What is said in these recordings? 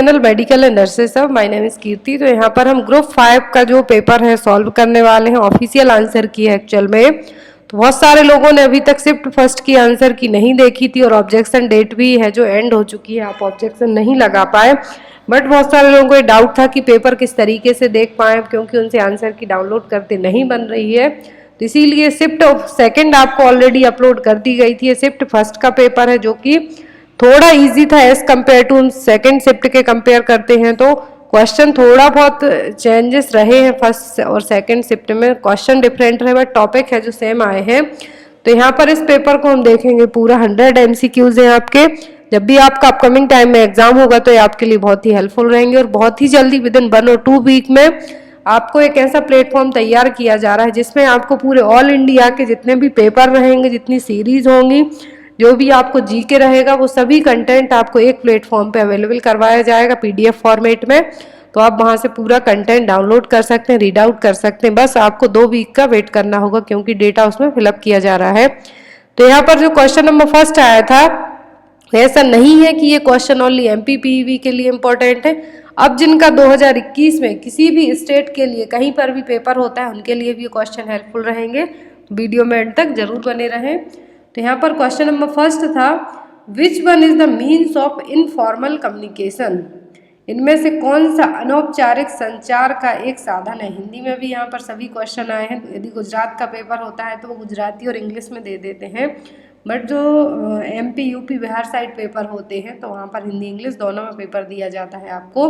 Channel medical and nurses सब, my name is कीर्ति। तो यहाँ पर हम ग्रुप 5 का जो पेपर है सॉल्व करने वाले हैं। ऑफिशियल आंसर की है एक्चुअल में। तो बहुत सारे लोगों ने अभी तक शिफ्ट फर्स्ट की आंसर की नहीं देखी थी और ऑब्जेक्शन डेट भी है जो एंड हो चुकी है, आप ऑब्जेक्शन नहीं लगा पाए। बट बहुत सारे लोगों को ये डाउट था कि पेपर किस तरीके से देख पाए, क्योंकि उनसे आंसर की डाउनलोड करते नहीं बन रही है। तो इसीलिए शिफ्ट सेकेंड आपको ऑलरेडी अपलोड कर दी गई थी। शिफ्ट फर्स्ट का पेपर है जो कि थोड़ा इजी था as compare to second shift के कंपेयर करते हैं तो क्वेश्चन थोड़ा बहुत चेंजेस रहे हैं फर्स्ट और सेकेंड शिफ्ट में। क्वेश्चन डिफरेंट रहे बट टॉपिक है जो सेम आए हैं। तो यहाँ पर इस पेपर को हम देखेंगे, पूरा 100 MCQs हैं आपके। जब भी आपका अपकमिंग टाइम में एग्जाम होगा तो ये आपके लिए बहुत ही हेल्पफुल रहेंगे और बहुत ही जल्दी विद इन 1 और 2 वीक में आपको एक ऐसा प्लेटफॉर्म तैयार किया जा रहा है जिसमें आपको पूरे ऑल इंडिया के जितने भी पेपर रहेंगे, जितनी सीरीज होंगी, जो भी आपको जीके रहेगा, वो सभी कंटेंट आपको एक प्लेटफॉर्म पे अवेलेबल करवाया जाएगा पीडीएफ फॉर्मेट में। तो आप वहां से पूरा कंटेंट डाउनलोड कर सकते हैं, रीड आउट कर सकते हैं। बस आपको 2 वीक का वेट करना होगा क्योंकि डेटा उसमें फिलअप किया जा रहा है। तो यहाँ पर जो क्वेश्चन नंबर फर्स्ट आया था, ऐसा नहीं है कि ये क्वेश्चन ओनली एमपीपीवी के लिए इम्पोर्टेंट है। अब जिनका 2021 में किसी भी स्टेट के लिए कहीं पर भी पेपर होता है उनके लिए भी ये क्वेश्चन हेल्पफुल रहेंगे। वीडियो में एंड तक जरूर बने रहें। तो यहाँ पर क्वेश्चन नंबर फर्स्ट था, which one is the means of informal communication? इनमें से कौन सा अनौपचारिक संचार का एक साधन है? हिंदी में भी यहाँ पर सभी क्वेश्चन आए हैं। यदि गुजरात का पेपर होता है तो वो गुजराती और इंग्लिश में दे देते हैं, बट जो MP UP Bihar side paper होते हैं तो वहाँ पर हिंदी इंग्लिश दोनों में पेपर दिया जाता है आपको।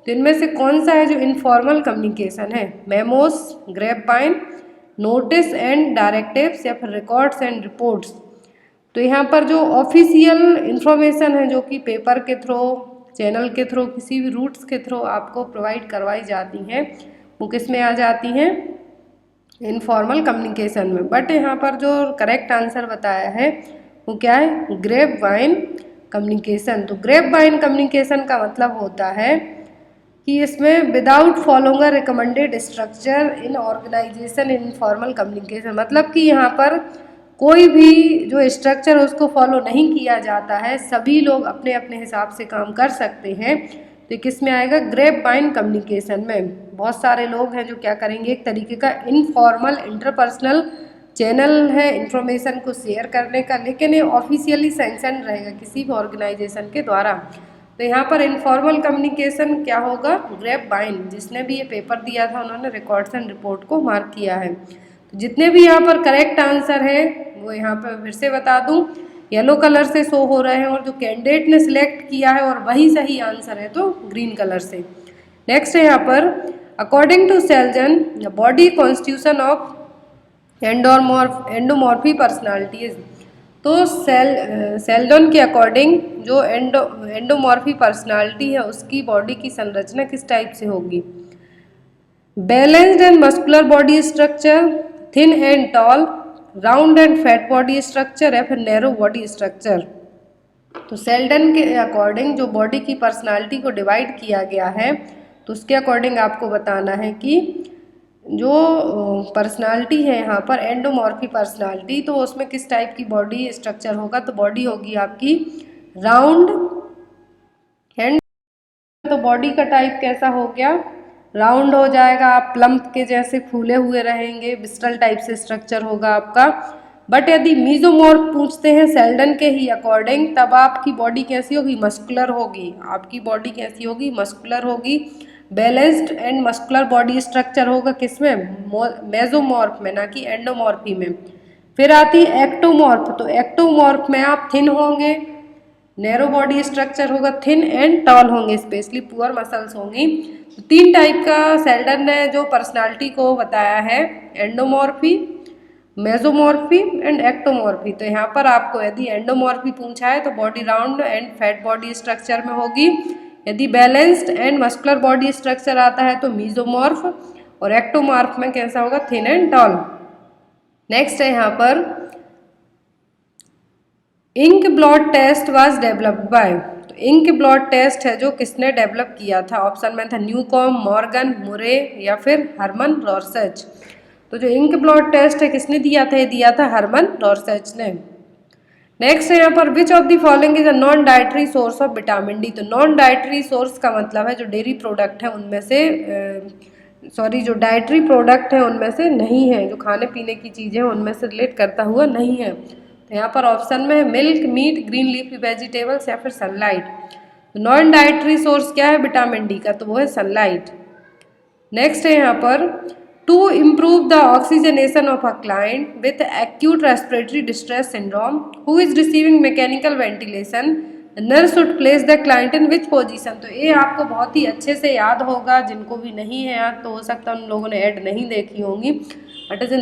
तो इनमें से कौन सा है जो इनफॉर्मल कम्युनिकेशन है? Memos, grapevine, notice and directives या फिर रिकॉर्ड्स एंड रिपोर्ट्स? तो यहाँ पर जो ऑफिशियल इंफॉर्मेशन है जो कि पेपर के थ्रू, चैनल के थ्रू, किसी भी रूट्स के थ्रू आपको प्रोवाइड करवाई जाती हैं, वो किस में आ जाती हैं? इनफॉर्मल कम्युनिकेशन में। बट यहाँ पर जो करेक्ट आंसर बताया है वो क्या है? Grapevine communication. तो ग्रेपवाइन कम्युनिकेशन का मतलब होता है कि इसमें without following a recommended structure in organization informal communication, मतलब कि यहाँ पर कोई भी जो स्ट्रक्चर है उसको फॉलो नहीं किया जाता है, सभी लोग अपने अपने हिसाब से काम कर सकते हैं। तो किस में आएगा? ग्रेपवाइन कम्युनिकेशन में। बहुत सारे लोग हैं जो क्या करेंगे, एक तरीके का इनफॉर्मल इंटरपर्सनल चैनल है इंफॉर्मेशन को शेयर करने का, लेकिन ये ऑफिशियली सैंक्शन रहेगा किसी भी ऑर्गेनाइजेशन के द्वारा। तो यहाँ पर इनफॉर्मल कम्युनिकेशन क्या होगा? ग्रेपवाइन। जिसने भी ये पेपर दिया था उन्होंने रिकॉर्ड्स एंड रिपोर्ट को मार्क किया है। तो जितने भी यहाँ पर करेक्ट आंसर है वो यहाँ पर फिर से बता दूँ, येलो कलर से शो हो रहे हैं और जो कैंडिडेट ने सिलेक्ट किया है और वही सही आंसर है तो ग्रीन कलर से। नेक्स्ट है यहाँ पर, according to Sheldon the body constitution of endomorphy personalities. तो सेल्डन के अकॉर्डिंग जो एंडोमॉर्फी पर्सनालिटी है उसकी बॉडी की संरचना किस टाइप से होगी? Balanced and muscular body structure, thin and tall, round and fat body structure या फिर नैरो बॉडी स्ट्रक्चर? तो सेल्डन के अकॉर्डिंग जो बॉडी की पर्सनालिटी को डिवाइड किया गया है तो उसके अकॉर्डिंग आपको बताना है कि जो पर्सनालिटी है यहाँ पर एंडोमॉर्फी पर्सनालिटी, तो उसमें किस टाइप की बॉडी स्ट्रक्चर होगा? तो बॉडी होगी आपकी राउंड एंड, तो बॉडी का टाइप कैसा हो गया? राउंड हो जाएगा, आप प्लम्प के जैसे फूले हुए रहेंगे, विस्टल टाइप से स्ट्रक्चर होगा आपका। बट यदि मीजोमॉर्फ पूछते हैं सेल्डन के ही अकॉर्डिंग, तब आपकी बॉडी कैसी होगी? मस्कुलर होगी। आपकी बॉडी कैसी होगी? मस्कुलर होगी। Balanced and muscular body structure होगा किसमें? मेजोमॉर्फ में, ना कि एंडोमॉर्फी में। फिर आती है एक्टोमॉर्फ। तो एक्टोमॉर्फ में आप थिन होंगे, नैरो बॉडी स्ट्रक्चर होगा, थिन एंड टॉल होंगे, स्पेशली पुअर मसल्स होंगी। तो 3 टाइप का सेल्डन ने जो पर्सनालिटी को बताया है, एंडोमॉर्फी, मेजोमॉर्फी एंड एक्टोमॉर्फी। तो यहाँ पर आपको यदि एंडोमॉर्फी पूछा है तो body round and fat body structure में होगी। यदि balanced and muscular body structure आता है तो मीजोमॉर्फ, और एक्टोमॉर्फ में कैसा होगा? Thin and tall. नेक्स्ट है यहाँ पर, ink blot test was developed by. तो इंक ब्लॉट टेस्ट है जो किसने डेवलप किया था? ऑप्शन में था न्यूकॉम, मॉर्गन, मुरे या फिर हरमन रॉर्सेच। तो जो इंक ब्लॉट टेस्ट है किसने दिया था? ये दिया था हरमन रॉर्सेच ने। नेक्स्ट है यहाँ पर which of the following is a non dietary source of vitamin D. तो नॉन डाइटरी सोर्स का मतलब है जो डेयरी प्रोडक्ट है उनमें से जो डाइटरी प्रोडक्ट है उनमें से नहीं है, जो खाने पीने की चीज़ें हैं उनमें से रिलेट करता हुआ नहीं है। तो यहाँ पर ऑप्शन में है milk, meat, green leafy vegetables या फिर सनलाइट। तो नॉन डाइटरी सोर्स क्या है विटामिन डी का, तो वो है सनलाइट। नेक्स्ट है यहाँ पर to improve the oxygenation of a client with acute respiratory distress syndrome who is receiving mechanical ventilation, nurse should place the client in which position. तो ये आपको बहुत ही अच्छे से याद होगा, जिनको भी नहीं है याद तो हो सकता है उन लोगों ने ऐड नहीं देखी होंगी, बट एज ए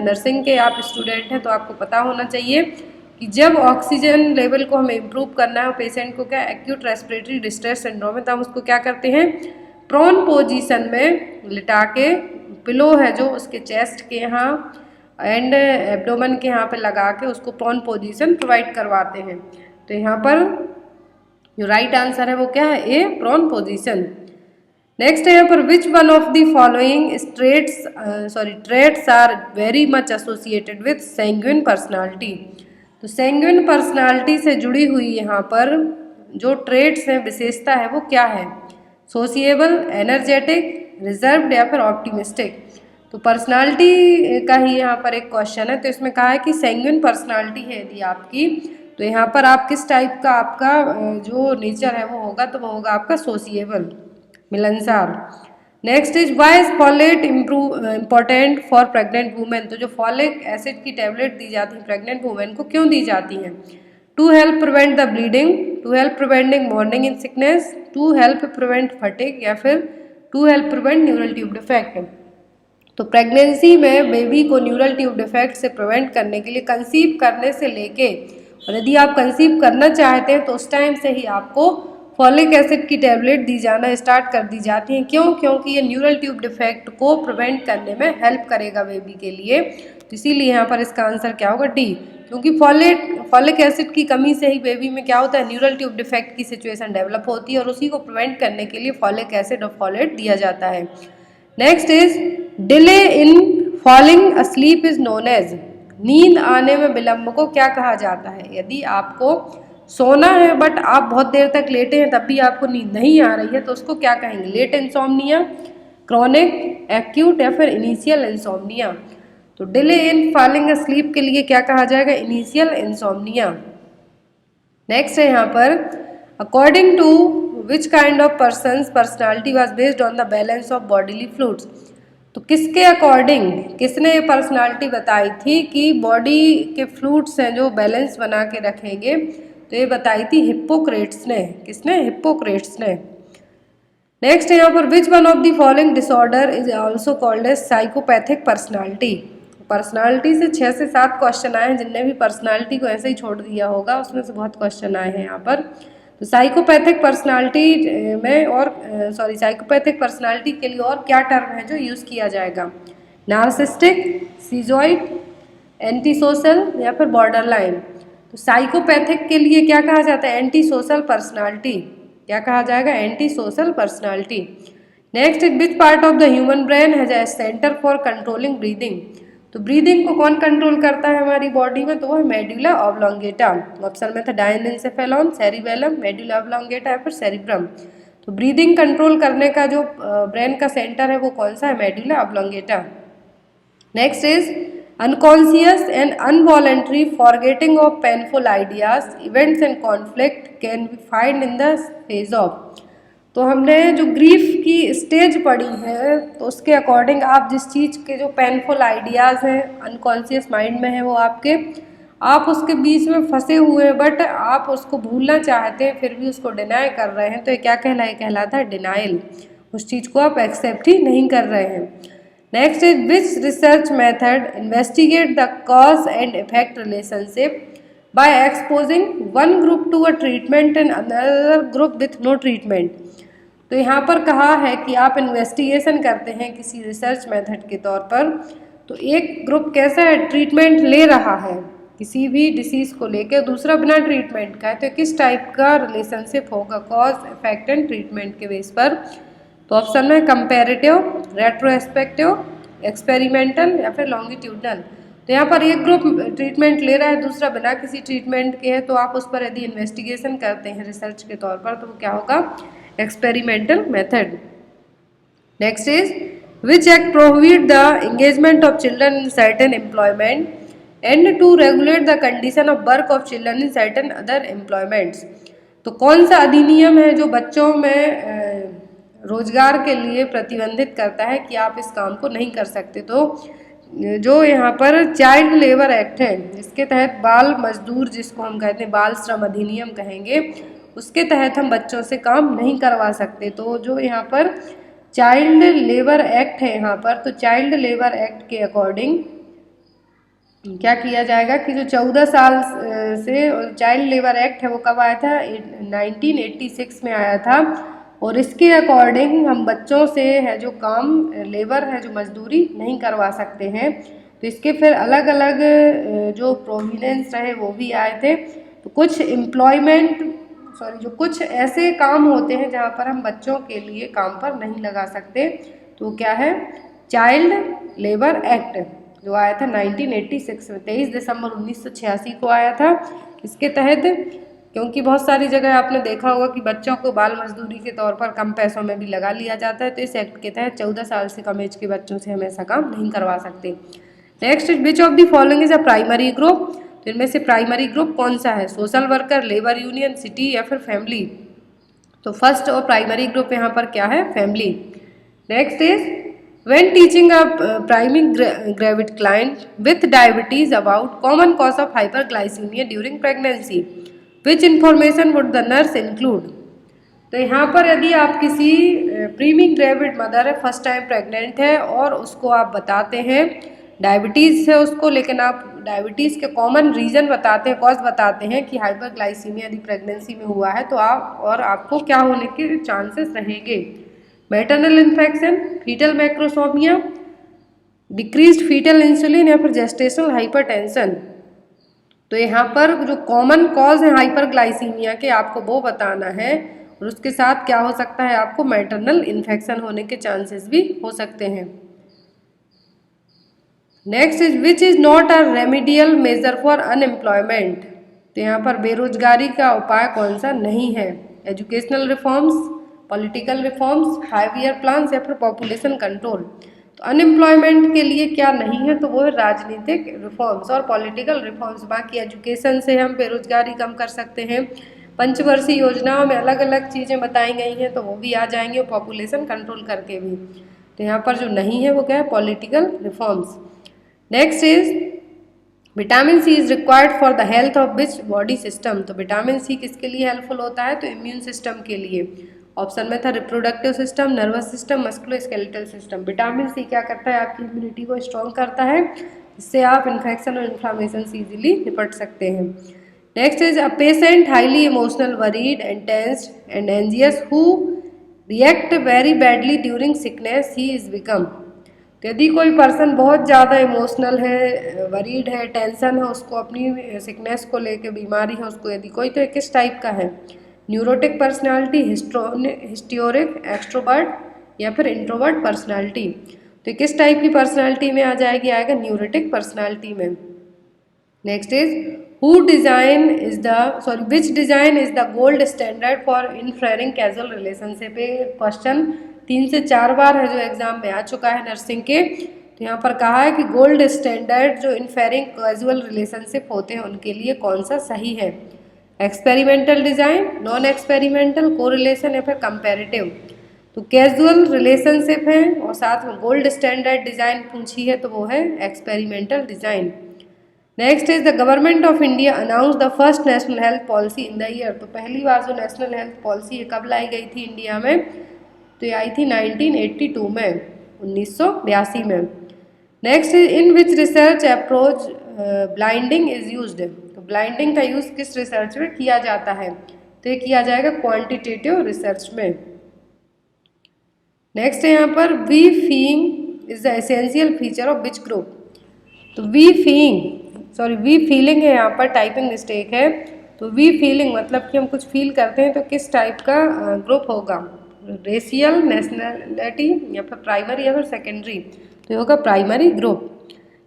नर्सिंग के आप स्टूडेंट हैं तो आपको पता होना चाहिए कि जब ऑक्सीजन लेवल को हमें इम्प्रूव करना है और पेशेंट को क्या एक्यूट रेस्पिरेटरी डिस्ट्रेस सिंड्रोम है, तो हम उसको क्या करते हैं प्रोन पोजीशन में लिटा के, पिलो है जो उसके चेस्ट के यहाँ एंड एब्डोमेन के यहाँ पे लगा के उसको प्रोन पोजीशन प्रोवाइड करवाते हैं। तो यहाँ पर जो राइट आंसर है वो क्या है ए, प्रोन पोजीशन। नेक्स्ट है यहाँ पर which one of the following traits are very much associated with sanguine personality. तो सैंग्विन पर्सनालिटी से जुड़ी हुई यहाँ पर जो ट्रेट्स हैं, विशेषता है वो क्या है, सोशिएबल, एनर्जेटिक, रिजर्व्ड या फिर ऑप्टिमिस्टिक। तो पर्सनालिटी का ही यहाँ पर एक क्वेश्चन है, तो इसमें कहा है कि सैंग्विन पर्सनालिटी है यदि आपकी, तो यहाँ पर आप किस टाइप का आपका जो नेचर है वो होगा, तो वो होगा आपका सोशिएबल, मिलनसार। Next is why is folate important for pregnant women. तो जो फॉलिक एसिड की टैबलेट दी जाती है प्रेग्नेंट वुमेन को क्यों दी जाती हैं, to help prevent the bleeding, to help preventing morning in sickness, to help prevent fatigue या फिर to help prevent neural tube defect. तो प्रेगनेंसी में बेबी को न्यूरल ट्यूब डिफेक्ट से प्रिवेंट करने के लिए कंसीव करने से लेके, और यदि आप कंसीव करना चाहते हैं तो उस टाइम से ही आपको फॉलिक एसिड की टैबलेट दी जाना स्टार्ट कर दी जाती हैं। क्यों? क्योंकि ये न्यूरल ट्यूब डिफेक्ट को प्रिवेंट करने में हेल्प करेगा बेबी के लिए। तो इसीलिए यहाँ पर इसका आंसर क्या होगा डी, क्योंकि फॉलिक एसिड की कमी से ही बेबी में क्या होता है, न्यूरल ट्यूब डिफेक्ट की सिचुएशन डेवलप होती है और उसी को प्रिवेंट करने के लिए फॉलिक एसिड और फॉलेट दिया जाता है। Next is delay in falling asleep is known as. नींद आने में विलंब को क्या कहा जाता है? यदि आपको सोना है बट आप बहुत देर तक लेटे हैं तब भी आपको नींद नहीं आ रही है तो उसको क्या कहेंगे? लेट इंसोम्निया, क्रॉनिक, एक्यूट या फिर इनिशियल इंसोम्निया। तो डिले इन फॉलिंग अस्लीप के लिए क्या कहा जाएगा? Initial insomnia. नेक्स्ट है यहाँ पर according to which kind of persons personality was based on the balance of bodily fluids. तो किसके अकॉर्डिंग, किसने ये पर्सनालिटी बताई थी कि बॉडी के फ्लूइड्स हैं जो बैलेंस बना के रखेंगे? तो ये बताई थी हिप्पोक्रेट्स ने। किसने? हिप्पोक्रेट्स ने। नेक्स्ट है यहाँ पर which one of the following disorder is also called as psychopathic personality. Personality से 6 से 7 क्वेश्चन आए हैं, जिनने भी पर्सनालिटी को ऐसे ही छोड़ दिया होगा उसमें से बहुत क्वेश्चन आए हैं यहाँ पर। तो साइकोपैथिक पर्सनालिटी में और साइकोपैथिक पर्सनालिटी के लिए और क्या टर्म है जो यूज़ किया जाएगा? नार्सिस्टिक, सीजॉइड, एंटी सोशल या फिर बॉर्डरलाइन। तो साइकोपैथिक के लिए क्या कहा जाता है? Anti social personality. क्या कहा जाएगा? Anti social personality. Next is which part of the human brain has a centre for controlling breathing. तो ब्रीदिंग को कौन कंट्रोल करता है हमारी बॉडी में? तो वो है मेडुला ऑब्लोंगेटा। ऑप्शन में था डायनेन्सेफेलॉन, सेरिबेलम, मेडुला ऑब्लोंगेटा या फिर सेरिब्रम। तो ब्रीदिंग कंट्रोल करने का जो ब्रेन का सेंटर है वो कौन सा है? Medulla oblongata. Next is unconscious and involuntary forgetting of painful ideas, events and conflict can be found in the phase of। तो हमने जो ग्रीफ की स्टेज पढ़ी है तो उसके अकॉर्डिंग आप जिस चीज़ के जो पेनफुल आइडियाज़ हैं अनकॉन्शियस माइंड में है वो आपके, आप उसके बीच में फंसे हुए हैं बट आप उसको भूलना चाहते हैं फिर भी उसको डिनाई कर रहे हैं, तो ये क्या कहलाता है? डिनाइल। उस चीज़ को आप एक्सेप्ट ही नहीं कर रहे हैं। Next is which research method investigate the cause and effect relationship by exposing one group to a treatment and another group with no treatment. तो यहाँ पर कहा है कि आप इन्वेस्टिगेशन करते हैं किसी रिसर्च मेथड के तौर पर, तो एक ग्रुप कैसा है? ट्रीटमेंट ले रहा है किसी भी डिसीज़ को लेकर, दूसरा बिना ट्रीटमेंट का है, तो किस टाइप का रिलेशनशिप होगा कॉज, इफेक्ट एंड ट्रीटमेंट के बेस पर? तो ऑप्शन में कंपैरेटिव, रेट्रोस्पेक्टिव, एक्सपेरिमेंटल या फिर लॉन्गिट्यूडनल। तो यहाँ पर एक ग्रुप ट्रीटमेंट ले रहा है, दूसरा बिना किसी ट्रीटमेंट के है, तो आप उस पर यदि इन्वेस्टिगेशन करते हैं रिसर्च के तौर पर तो वो क्या होगा, experimental method. Next is which act prohibit the engagement of children in certain employment and to regulate the condition of work of children in certain other employments. तो कौन सा अधिनियम है जो बच्चों में रोजगार के लिए प्रतिबंधित करता है कि आप इस काम को नहीं कर सकते। तो जो यहाँ पर चाइल्ड लेबर एक्ट है, जिसके तहत बाल मजदूर, जिसको हम कहते हैं बाल श्रम अधिनियम कहेंगे, उसके तहत हम बच्चों से काम नहीं करवा सकते। तो जो यहाँ पर चाइल्ड लेबर एक्ट है यहाँ पर, तो चाइल्ड लेबर एक्ट के अकॉर्डिंग क्या किया जाएगा कि जो 14 साल से चाइल्ड लेबर एक्ट है वो कब आया था, 1986 में आया था, और इसके अकॉर्डिंग हम बच्चों से है जो काम लेबर है जो मजदूरी नहीं करवा सकते हैं। तो इसके फिर अलग अलग जो प्रोविडेंस रहे वो भी आए थे। तो कुछ जो कुछ ऐसे काम होते हैं जहाँ पर हम बच्चों के लिए काम पर नहीं लगा सकते, तो क्या है, चाइल्ड लेबर एक्ट जो आया था 1986 में, 23 दिसंबर 1986 को आया था। इसके तहत क्योंकि बहुत सारी जगह आपने देखा होगा कि बच्चों को बाल मजदूरी के तौर पर कम पैसों में भी लगा लिया जाता है, तो इस एक्ट के तहत 14 साल से कम एज के बच्चों से हम ऐसा काम नहीं करवा सकते। Next, which of the following is a primary group. तो इनमें से प्राइमरी ग्रुप कौन सा है, social worker, labour union, city या फिर फैमिली। तो फर्स्ट और प्राइमरी ग्रुप यहाँ पर क्या है, family. Next is when teaching a primary gravid client with diabetes about common cause of hyperglycemia during pregnancy, which information would the nurse include। तो यहाँ पर यदि आप किसी प्रीमी ग्रेविड मदर है, फर्स्ट टाइम प्रेग्नेंट है, और उसको आप बताते हैं डायबिटीज़ है उसको, लेकिन आप डायबिटीज़ के कॉमन रीज़न बताते हैं, कॉज बताते हैं कि हाइपरग्लाइसीमिया यदि प्रेगनेंसी में हुआ है तो आपको क्या होने के चांसेस रहेंगे, maternal infection, fetal macrosomia, decreased fetal insulin या फिर जेस्टेशनल हाइपरटेंशन। तो यहाँ पर जो कॉमन कॉज है हाइपरग्लाइसीमिया के आपको वो बताना है, और उसके साथ क्या हो सकता है, आपको मैटरनल इन्फेक्शन होने के चांसेस भी हो सकते हैं। Next is which is not a remedial measure for unemployment. तो यहाँ पर बेरोजगारी का उपाय कौन सा नहीं है, educational reforms, political reforms, 5 year plans या फिर पॉपुलेशन कंट्रोल। तो अनएम्प्लॉयमेंट के लिए क्या नहीं है, तो वो है राजनीतिक रिफॉर्म्स और पॉलिटिकल रिफॉर्म्स। बाकी एजुकेशन से हम बेरोजगारी कम कर सकते हैं, पंचवर्षीय योजनाओं में अलग अलग चीज़ें बताई गई हैं तो वो भी आ जाएंगे, और पॉपुलेशन कंट्रोल करके भी। तो यहाँ पर जो नहीं है वो क्या है, political reforms. Next is vitamin C is required for the health of which body system. तो विटामिन सी किसके लिए हेल्पफुल होता है, तो इम्यून सिस्टम के लिए। ऑप्शन में था reproductive system, nervous system, musculoskeletal system. Vitamin C क्या करता है, आपकी इम्यूनिटी को स्ट्रॉन्ग करता है, इससे आप इन्फेक्शन और इन्फ्लामेशन से इजीली निपट सकते हैं। Next is a patient highly emotional, worried and tensed and anxious who react very badly during sickness he is become. तो यदि कोई पर्सन बहुत ज़्यादा इमोशनल है, वरीड है, टेंशन है, उसको अपनी सिकनेस को लेके बीमारी है उसको, यदि कोई, तो किस टाइप का है, न्यूरोटिक पर्सनालिटी, हिस्टोरिक, एक्सट्रोवर्ट या फिर इंट्रोवर्ट पर्सनालिटी। तो किस टाइप की पर्सनालिटी में आ जाएगी, आएगा न्यूरोटिक पर्सनालिटी में। Next is which design is the gold standard for inferring casual relationship. Question 3 से 4 बार है जो एग्जाम में आ चुका है नर्सिंग के। तो यहाँ पर कहा है कि गोल्ड स्टैंडर्ड जो इनफेयरिंग कैजुअल रिलेशनशिप होते हैं उनके लिए कौन सा सही है, experimental design, non experimental, correlation या फिर कंपैरेटिव। तो कैजुअल रिलेशनशिप है और साथ में गोल्ड स्टैंडर्ड डिजाइन पूछी है तो वो है experimental design. Next is the government of India announce the first national health policy in the year. तो पहली बार जो नेशनल हेल्थ पॉलिसी है कब लाई गई थी इंडिया में, तो ये आई थी 1982 में, 1982 में। Next is in which research approach blinding is used. तो ब्लाइंडिंग का यूज किस रिसर्च में किया जाता है, तो ये किया जाएगा क्वांटिटेटिव रिसर्च में। नेक्स्ट है यहाँ पर we feeling is the essential feature of which group. तो वी फीलिंग है यहाँ पर, टाइपिंग मिस्टेक है। तो वी फीलिंग मतलब कि हम कुछ फील करते हैं, तो किस टाइप का ग्रुप होगा, रेशियल, नेशनैलिटी या फिर प्राइमरी या फिर सेकेंडरी। तो ये होगा primary group.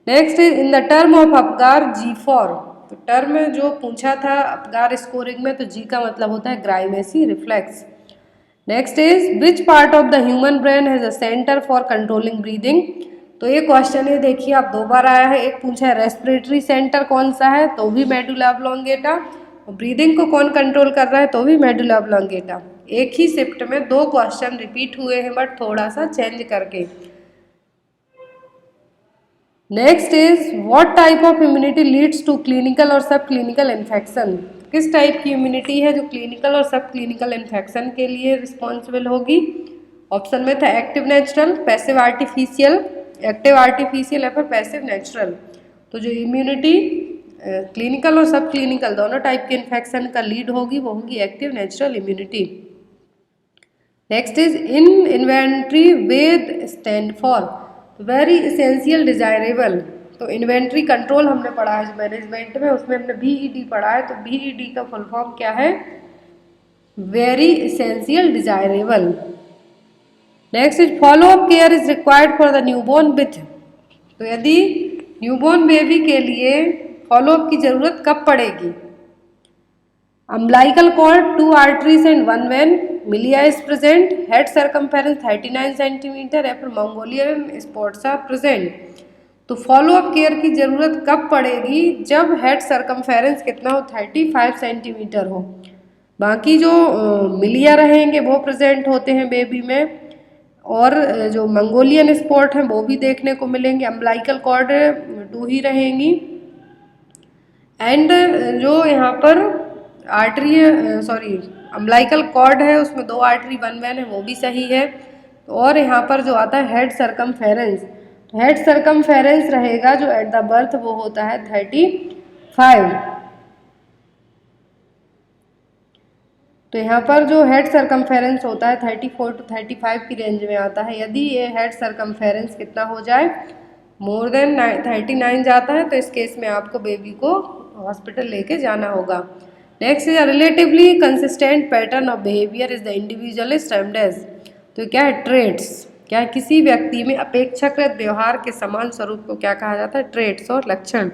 Next is in the term of Apgar G4, तो टर्म में जो पूछा था अपगार स्कोरिंग में, तो जी का मतलब होता है grimace reflex. Next is which part of the human brain has a centre for controlling breathing, तो ये क्वेश्चन ये देखिए आप 2 बार आया है। एक पूछा है रेस्पिरेटरी सेंटर कौन सा है, तो भी मेडुला ऑब्लोंगेटा, और ब्रीदिंग को कौन कंट्रोल कर रहा है, तो भी मेडुला ऑब्लोंगेटा। एक ही शिफ्ट में 2 क्वेश्चन रिपीट हुए हैं बट थोड़ा सा चेंज करके। Next is what type of immunity leads to clinical और सब क्लिनिकल इन्फेक्शन, किस टाइप की इम्यूनिटी है जो क्लिनिकल और सब क्लिनिकल इन्फेक्शन के लिए रिस्पॉन्सिबल होगी। ऑप्शन में था active natural, passive artificial, active artificial या फिर पैसिव नेचुरल। तो जो इम्यूनिटी क्लिनिकल और सब क्लिनिकल दोनों टाइप के इन्फेक्शन का लीड होगी वो होगी active natural immunity. Next is in inventory VED stand for, very essential desirable, तो इन्वेंट्री कंट्रोल हमने पढ़ा है मैनेजमेंट में, उसमें हमने बीईडी पढ़ा है, तो बीईडी का फुल फॉर्म क्या है, very essential desirable. Next is follow up care is required for the newborn with, तो यदि न्यूबॉर्न बेबी के लिए फॉलो अप की जरूरत कब पड़ेगी। Umbilical cord 2 arteries and 1 vein, milia is present, head circumference 39 centimetre या फिर मंगोलियन स्पॉट्स आर प्रेजेंट। तो फॉलो अप केयर की जरूरत कब पड़ेगी, जब हेड सर्कमफेरेंस कितना हो 35 सेंटीमीटर हो। बाकी जो मिलिया रहेंगे वो प्रेजेंट होते हैं बेबी में, और जो मंगोलियन स्पॉट हैं वो भी देखने को मिलेंगे। अम्बिलिकल कॉर्ड 2 ही रहेंगी, एंड जो यहाँ पर आर्टरी अम्बिलिकल कॉर्ड है उसमें 2 आर्टरी 1 वेन है वो भी सही है। और यहाँ पर जो आता है हेड सर्कमफेरेंस, तो हेड सर्कमफेरेंस रहेगा जो एट द बर्थ वो होता है 35, तो यहाँ पर जो हेड सर्कमफेरेंस होता है 34 to 35 की रेंज में आता है। यदि ये हेड सर्कमफेरेंस कितना हो जाए, मोर देन 39 जाता है, तो इस केस में आपको बेबी को हॉस्पिटल लेके जाना होगा। Next is relatively consistent pattern of behaviour is the individual is termed as, तो क्या है ट्रेट्स, क्या है किसी व्यक्ति में अपेक्षाकृत व्यवहार के समान स्वरूप को क्या कहा जाता है, ट्रेट्स और लक्षण।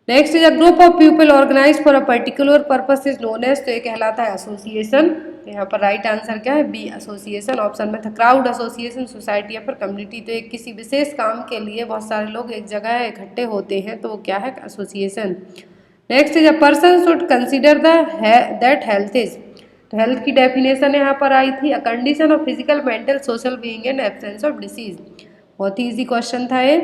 Next is a group of people organize for a particular purpose is known as, तो ये कहलाता है एसोसिएशन। तो यहाँ पर राइट आंसर क्या है, बी एसोसिएशन। ऑप्शन में था क्राउड एसोसिएशन, सोसाइटी या फिर कम्युनिटी, तो एक किसी विशेष काम के लिए बहुत सारे लोग एक जगह इकट्ठे होते हैं तो वो क्या है, association. Next is a person should consider that health is, तो हेल्थ की डेफिनेशन यहाँ पर आई थी, a condition of physical mental social being and absence of disease, बहुत ही इजी क्वेश्चन था ये।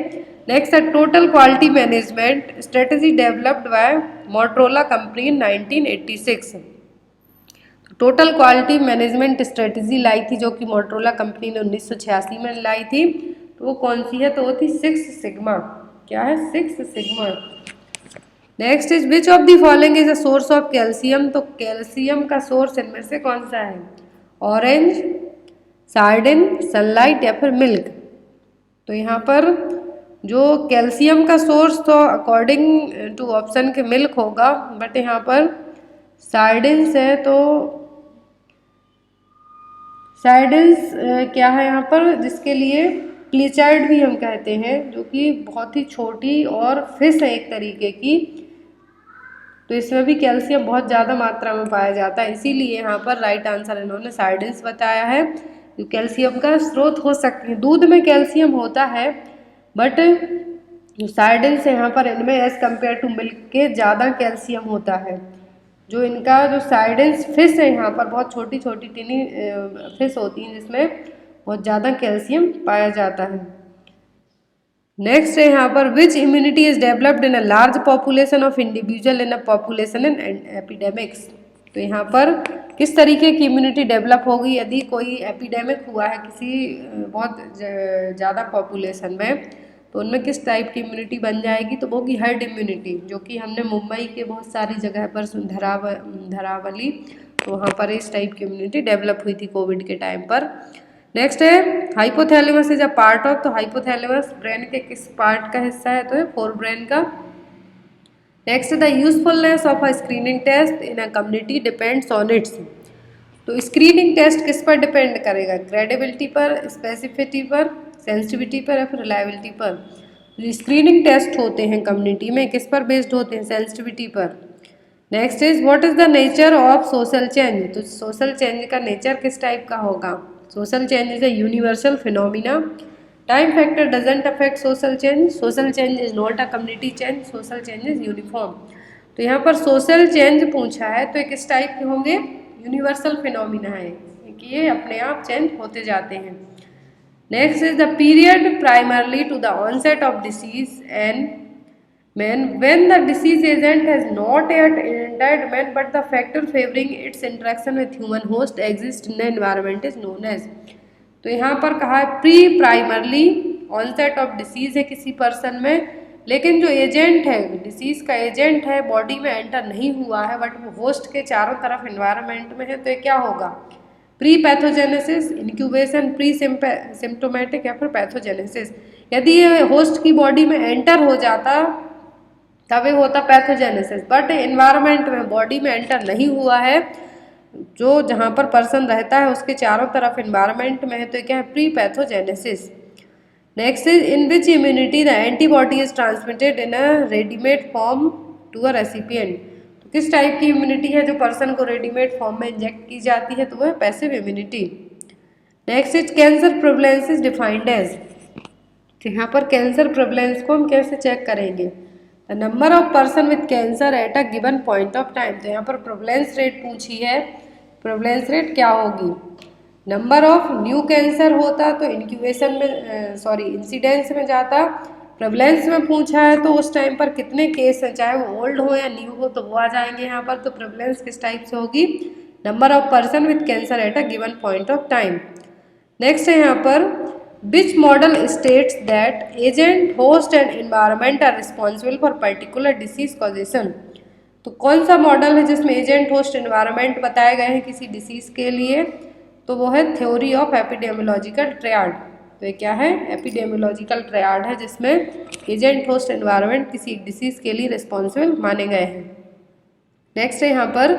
नेक्स्ट है total quality management strategy developed by Motorola company in 1986, total quality management strategy लाई थी जो कि मोटरोला कंपनी ने 1986 में लाई थी, तो वो कौन सी है, तो वो थी 6 सिग्मा, क्या है 6 sigma. Next is which of the following is a source of calcium, तो कैल्शियम का सोर्स इनमें से कौन सा है, ऑरेंज, सार्डिन, सनलाइट या फिर मिल्क। तो यहाँ पर जो कैल्शियम का सोर्स तो अकॉर्डिंग टू ऑप्शन के मिल्क होगा, बट यहाँ पर सार्डिन्स है, तो सार्डिन्स क्या है यहाँ पर, जिसके लिए प्लीचाइड भी हम कहते हैं, जो कि बहुत ही छोटी और फिश है एक तरीके की, तो इसमें भी कैल्शियम बहुत ज़्यादा मात्रा में पाया जाता है, इसीलिए यहाँ पर राइट आंसर इन्होंने सार्डिन्स बताया है। जो कैल्शियम का स्रोत हो सकते हैं, दूध में कैल्शियम होता है, बट जो सार्डिन्स है यहाँ पर इनमें एज कम्पेयर टू मिल्क के ज़्यादा कैल्शियम होता है। जो इनका जो सार्डिन्स फिश है यहाँ पर बहुत छोटी छोटी टिनी फिश होती हैं जिसमें बहुत ज़्यादा कैल्शियम पाया जाता है। नेक्स्ट है यहाँ पर which immunity is developed in a large population of individual in a population in epidemics, तो यहाँ पर किस तरीके की इम्यूनिटी डेवलप होगी यदि कोई एपिडेमिक हुआ है किसी बहुत ज़्यादा पॉपुलेशन में, तो उनमें किस टाइप की इम्यूनिटी बन जाएगी, तो वो की हर्ड इम्यूनिटी, जो कि हमने मुंबई के बहुत सारी जगह पर धरावली, तो वहाँ पर इस टाइप की इम्यूनिटी डेवलप हुई थी कोविड के टाइम पर। नेक्स्ट है hypothalamus is a part of, तो हाइपोथैलेमस ब्रेन के किस पार्ट का हिस्सा है, तो है फोर ब्रेन का। Next the usefulness of a screening test in a community depends on its, तो स्क्रीनिंग टेस्ट किस पर डिपेंड करेगा, क्रेडिबिलिटी पर, स्पेसिफिसिटी पर, सेंसिटिविटी पर या फिर रिलायबिलिटी पर। स्क्रीनिंग टेस्ट होते हैं कम्युनिटी में, किस पर बेस्ड होते हैं? सेंसिटिविटी पर। Next is what is the nature of social change. तो सोशल चेंज का नेचर किस टाइप का होगा? Social change is a universal phenomena. Time factor doesn't affect social change. Social change is not a community change. Social change is uniform. तो यहाँ पर social change पूछा है तो ये किस टाइप के होंगे? यूनिवर्सल फिनोमिना है कि ये अपने आप चेंज होते जाते हैं। Next is the period primarily to the onset of disease and when the disease agent has not yet entered man but the factor favoring its interaction with human host exists in the environment is known as। तो यहाँ पर कहा है pre primarily onset of disease है किसी person में, लेकिन जो एजेंट है डिसीज का एजेंट है बॉडी में एंटर नहीं हुआ है बट वो होस्ट के चारों तरफ एनवायरनमेंट में है, तो ये क्या होगा? Pre pathogenesis, incubation, pre symptomatic या फिर पैथोजेनेसिस। यदि ये होस्ट की बॉडी में एंटर हो जाता तब ये होता पैथोजेनेसिस, बट एनवायरनमेंट में बॉडी में एंटर नहीं हुआ है, जो जहाँ पर पर्सन रहता है उसके चारों तरफ एनवायरनमेंट में है, तो क्या है? Pre pathogenesis. Next is in which immunity the antibody is transmitted in a readymade form to a recipient. तो किस टाइप की इम्यूनिटी है जो पर्सन को रेडीमेड फॉर्म में इंजेक्ट की जाती है? तो वह passive immunity. Next is cancer prevalence is defined as. तो यहाँ पर कैंसर प्रेवलेंस को हम कैसे चेक करेंगे? The number of person with cancer at a given point of time. तो यहाँ पर प्रेवलेंस रेट पूछी है, प्रेवलेंस रेट क्या होगी? नंबर ऑफ न्यू कैंसर होता तो इंक्यूबेशन में इंसिडेंस में जाता। प्रेवलेंस में पूछा है तो उस टाइम पर कितने केस हैं, चाहे वो ओल्ड हो या न्यू हो, तो वो आ जाएंगे यहाँ पर। तो प्रेवलेंस किस टाइप से होगी? Number of person with cancer at a given point of time. Next है यहाँ पर which model states that agent host and environment are responsible for particular disease causation. तो कौन सा मॉडल है जिसमें एजेंट होस्ट एनवायरनमेंट बताए गए हैं किसी डिसीज के लिए? तो वो है थ्योरी ऑफ एपिडेमियोलॉजिकल ट्रायड। तो ये क्या है? एपिडेमियोलॉजिकल ट्रायड है जिसमें एजेंट होस्ट एनवायरनमेंट किसी एक डिसीज के लिए रिस्पॉन्सिबल माने गए हैं। नेक्स्ट है यहाँ पर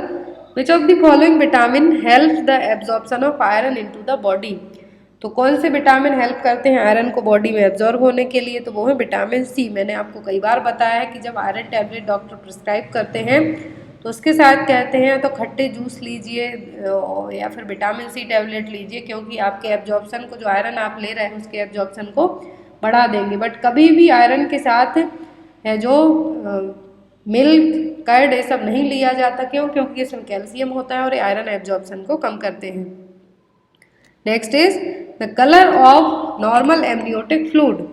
which of the following vitamin help the absorption of iron into the body. तो कौन से विटामिन हेल्प करते हैं आयरन को बॉडी में एब्जॉर्ब होने के लिए? तो वो है विटामिन सी। मैंने आपको कई बार बताया है कि जब आयरन टैबलेट डॉक्टर प्रिस्क्राइब करते हैं तो उसके साथ कहते हैं तो खट्टे जूस लीजिए या फिर विटामिन सी टैबलेट लीजिए, क्योंकि आपके एब्जॉर्प्शन को, जो आयरन आप ले रहे हैं उसके एब्जॉर्प्शन को बढ़ा देंगे। बट कभी भी आयरन के साथ है जो मिल्क, कर्ड, ये सब नहीं लिया जाता। क्यों? क्योंकि इसमें कैल्शियम होता है और ये आयरन एब्जॉर्प्शन को कम करते हैं। Next is the colour of normal amniotic fluid.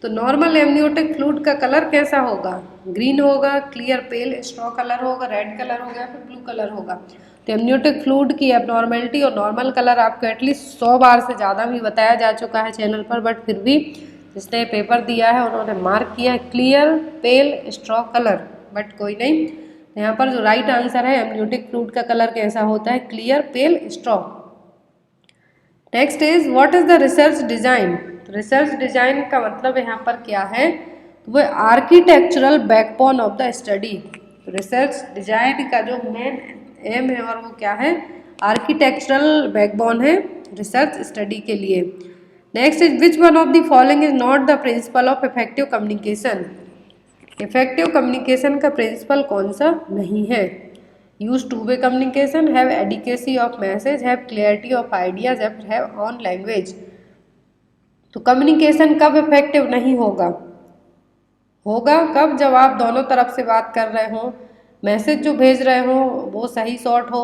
तो नॉर्मल एमनियोटिक फ्लूइड का कलर कैसा होगा? ग्रीन होगा, क्लियर पेल स्ट्रॉ कलर होगा, रेड कलर होगा या फिर ब्लू कलर होगा। तो एमनियोटिक फ्लूइड की एबनॉर्मेलिटी और नॉर्मल कलर आपको एटलीस्ट 100 बार से ज़्यादा भी बताया जा चुका है चैनल पर, बट फिर भी जिसने पेपर दिया है उन्होंने मार्क किया है clear pale straw colour, but कोई नहीं। यहाँ पर जो राइट आंसर है एमनियोटिक फ्लूइड का कलर कैसा होता है? Clear pale straw. Next is what is the research design. तो रिसर्च डिजाइन का मतलब यहाँ पर क्या है? तो वो architectural backbone of the study. तो रिसर्च डिजाइन का जो मेन एम है और वो क्या है? आर्किटेक्चरल बैकबोन है रिसर्च स्टडी के लिए। Next is which one of the following is not the principle of effective communication. Effective communication का प्रिंसिपल कौन सा नहीं है? use two-way communication, have adequacy of message, have clarity of ideas, have on language। तो communication कब effective नहीं होगा? होगा कब? जब आप दोनों तरफ से बात कर रहे हो, मैसेज जो भेज रहे हो वो सही शॉर्ट हो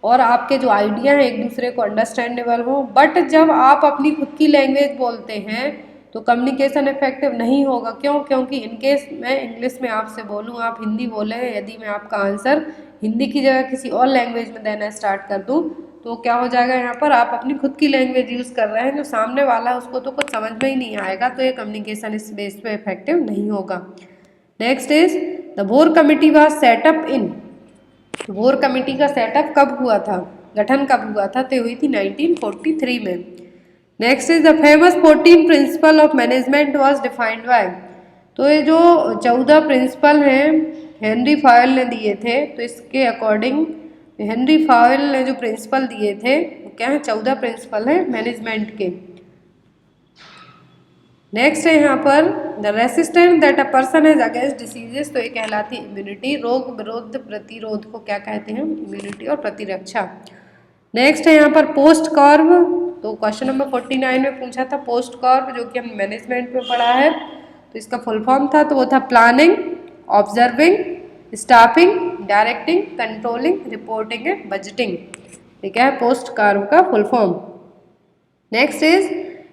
और आपके जो आइडिया हैं एक दूसरे को अंडरस्टैंडेबल हो। बट जब आप अपनी खुद की लैंग्वेज बोलते हैं तो कम्युनिकेशन इफेक्टिव नहीं होगा। क्यों? क्योंकि इनकेस मैं इंग्लिश में आपसे बोलूँ, आप हिंदी बोले, यदि मैं आपका आंसर हिंदी की जगह किसी और लैंग्वेज में देना स्टार्ट कर दूँ तो क्या हो जाएगा? यहाँ पर आप अपनी खुद की लैंग्वेज यूज़ कर रहे हैं, जो सामने वाला है उसको तो कुछ समझ में ही नहीं आएगा, तो ये कम्युनिकेशन इस बेस पे इफेक्टिव नहीं होगा। Next is the bore committee was setup in. Bore committee का सेटअप कब हुआ था? गठन कब हुआ था? तो हुई थी 1943 में। Next is the famous 14 principle of management was defined by. तो ये जो 14 प्रिंसिपल हैं हेनरी फॉयल ने दिए थे, तो इसके अकॉर्डिंग हेनरी फॉयल ने जो प्रिंसिपल दिए थे वो क्या है? 14 प्रिंसिपल हैं मैनेजमेंट के। नेक्स्ट है यहाँ पर the resistance that a person has against diseases, तो ये कहलाती है इम्यूनिटी। रोग विरोध प्रतिरोध को क्या कहते हैं? इम्यूनिटी और प्रतिरक्षा। नेक्स्ट है यहाँ पर पोस्ट कर्व, तो क्वेश्चन नंबर 49 में पूछा था पोस्ट कर्व, जो कि हम मैनेजमेंट में पढ़ा है, तो इसका फुल फॉर्म था, तो वो था planning, observing, staffing, directing, controlling, reporting and budgeting. ठीक है, पोस्ट कर्व का full form. Next is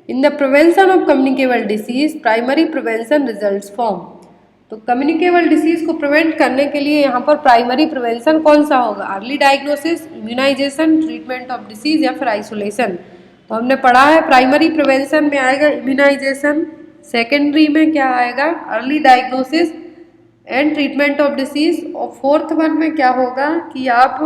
in the prevention of communicable disease primary prevention results form, तो कम्युनिकेबल डिसीज को प्रिवेंट करने के लिए यहाँ पर प्राइमरी प्रिवेंशन कौन सा होगा? Early diagnosis, immunization, treatment of disease या फिर आइसोलेशन। तो हमने पढ़ा है प्राइमरी प्रिवेंशन में आएगा इम्यूनाइजेशन, सेकेंडरी में क्या आएगा? Early diagnosis and treatment of disease, और फोर्थ वन में क्या होगा कि आप